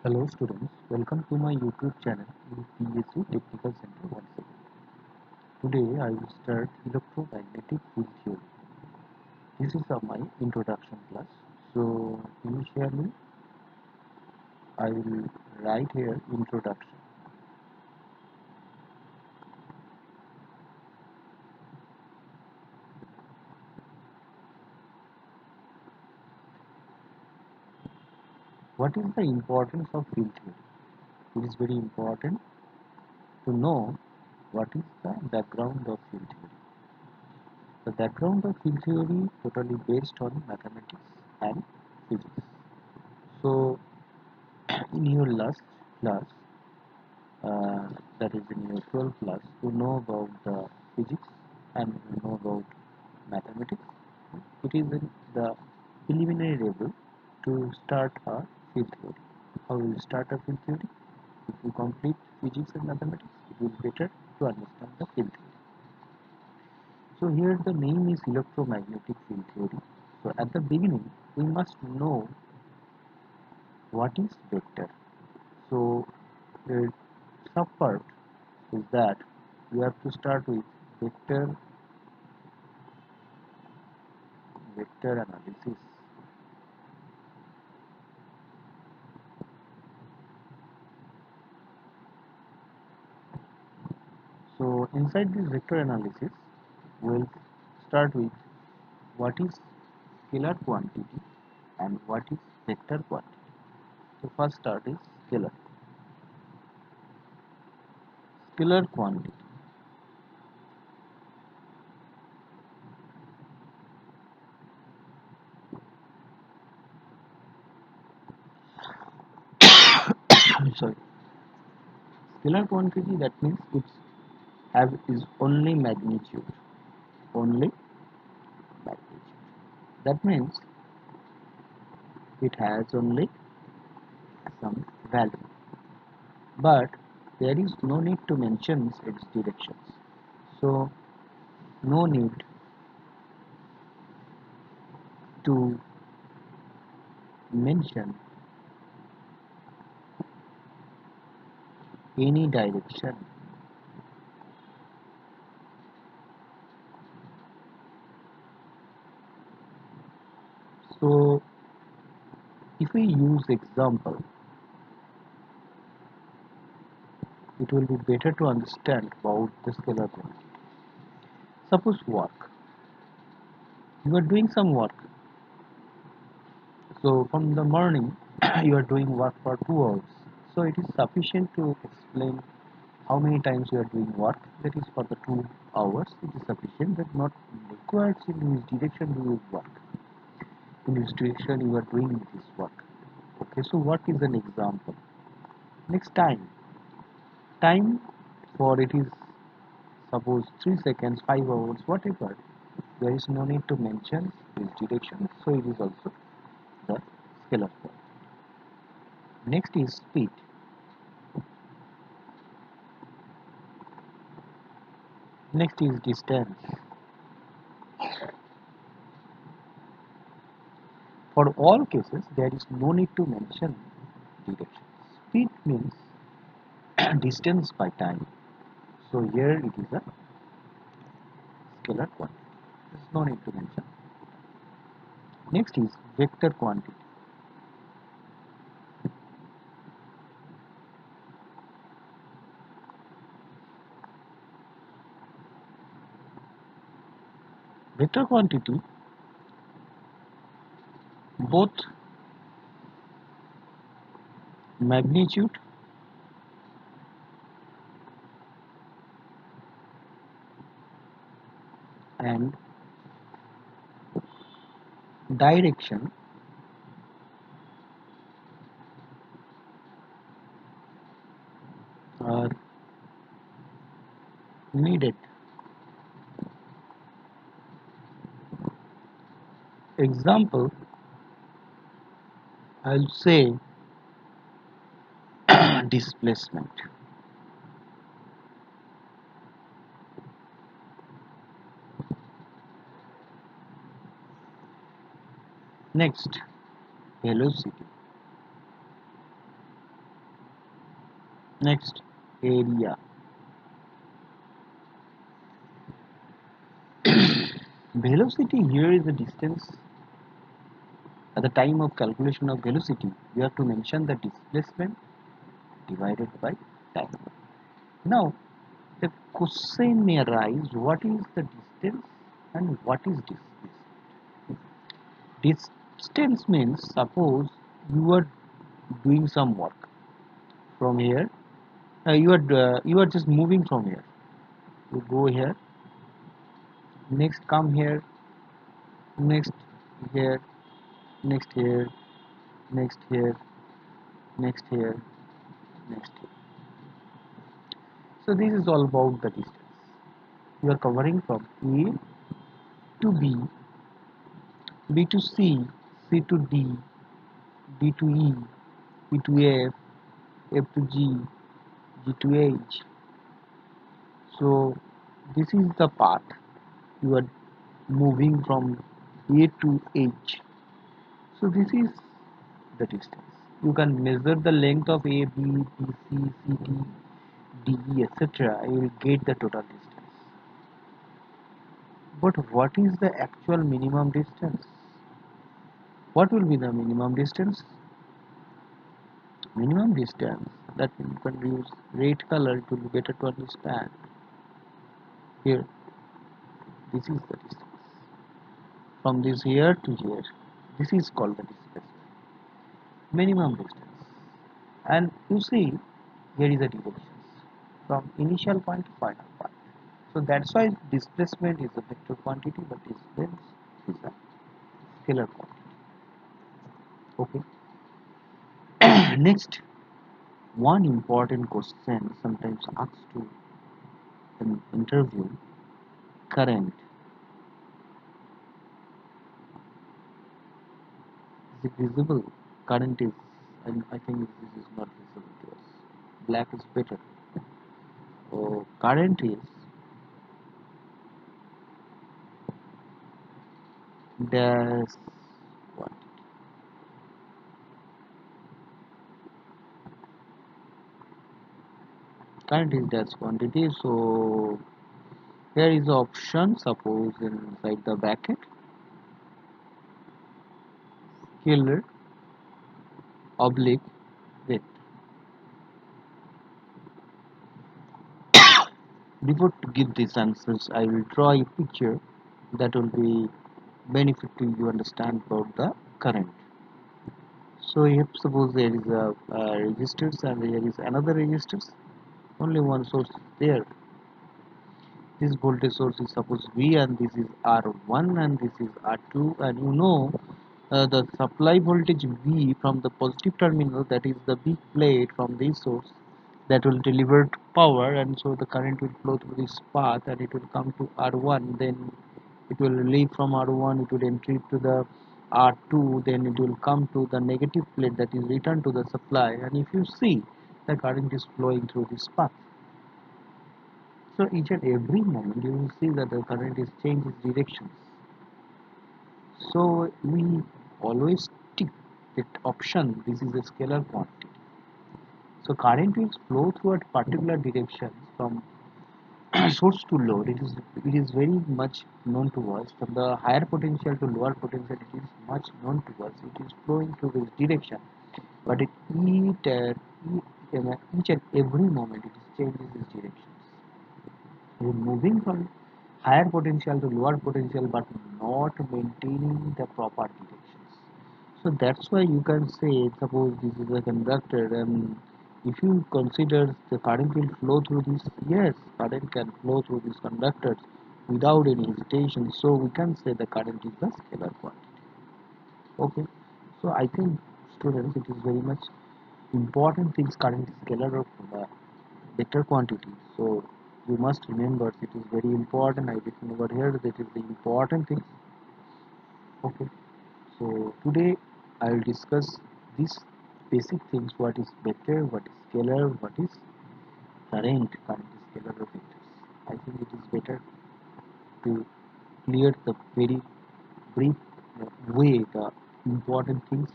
Hello students, welcome to my YouTube channel UPSC Technical Center once again. Today I will start electromagnetic field theory. This is my introduction class. So initially I will write here introduction. What is the importance of field theory? It is very important to know what is the background of field theory. The background of field theory totally based on mathematics and physics. So in your last class uh, that is in your 12th class, you know about the physics and you know about mathematics. It is in the preliminary level to start a field theory. How will you start a field theory? If you complete physics and mathematics, it will be better to understand the field theory. So here the name is electromagnetic field theory. So at the beginning, we must know what is vector. So the subpart is that we have to start with vector analysis. So inside this vector analysis, we'll start with what is scalar quantity and what is vector quantity. So first start is scalar. Scalar quantity. Sorry. Scalar quantity, that means it's have is only magnitude. Only magnitude. That means it has only some value. But there is no need to mention its directions. So no need to mention any direction. So if we use example, it will be better to understand about the scalar quantity. Suppose work. You are doing some work. So from the morning you are doing work for 2 hours. So it is sufficient to explain how many times you are doing work. That is for the 2 hours. It is sufficient. That not required in which direction do you work. In which direction you are doing this work. Okay, so work is an example. Next time for it is suppose 3 seconds, 5 hours, whatever. There is no need to mention this direction, so it is also the scalar quantity. Next is speed. Next is distance. For all cases, there is no need to mention direction. Speed means distance by time. So here it is a scalar quantity. There is no need to mention. Next is vector quantity. Vector quantity, both magnitude and direction are needed. Example, I'll say displacement. Next, velocity. Next, area. Velocity here is the distance. At the time of calculation of velocity, we have to mention the displacement divided by time. Now, the question may arise, what is the distance and what is displacement? Distance means, suppose you are doing some work from here. You are just moving from here. You go here, next come here, next here, next here, next here, next here, next here. So this is all about the distance. You are covering from A to B, B to C, C to D, D to E, E to F, F to G, G to H. So this is the path you are moving from A to H. So this is the distance. You can measure the length of A, B, B, C, C, D, D, etc. You will get the total distance. But what is the actual minimum distance? What will be the minimum distance? Minimum distance, that you can use red color, it will be better to understand. Here, this is the distance. From this here to here, this is called the distance. Minimum distance. And you see, here is the directions from initial point to final point. So that's why displacement is a vector quantity, but distance is a scalar quantity. Okay. Next, one important question sometimes asked to an interview: current. Is it visible? Current is, and I think this is not visible to us. Black is better. So current is dash what? Current is dash quantity. So here is the option. Suppose inside the bracket, scalar oblique vector. Before to give these answers, I will draw a picture that will be benefit to you understand about the current. So if suppose there is a resistors and there is another resistors, only one source is there. This voltage source is suppose V and this is R1 and this is R2, and you know the supply voltage V from the positive terminal, that is the big plate from this source, that will deliver power, and so the current will flow through this path and it will come to R1, then it will leave from R1, it will enter to the R2, then it will come to the negative plate, that is return to the supply, and if you see, the current is flowing through this path. So each and every moment you will see that the current is changing directions. So we always tick that option, this is a scalar quantity. So current will flow through a particular direction from source to load. It is very much known to us. From the higher potential to lower potential, it is much known to us. It is flowing through this direction. But each and every moment it is changing its directions. We're moving from higher potential to lower potential, but not maintaining the proper directions. So that's why you can say, suppose this is a conductor, and if you consider the current will flow through this, yes, current can flow through these conductors without any hesitation. So we can say the current is a scalar quantity. Okay. So I think, students, it is very much important things. Current is scalar or vector quantity. So you must remember it is very important. I written over here that is the important thing. Okay. So today I will discuss these basic things: what is vector, what is scalar, what is current, current is scalar or vectors. I think it is better to clear the very brief way the important things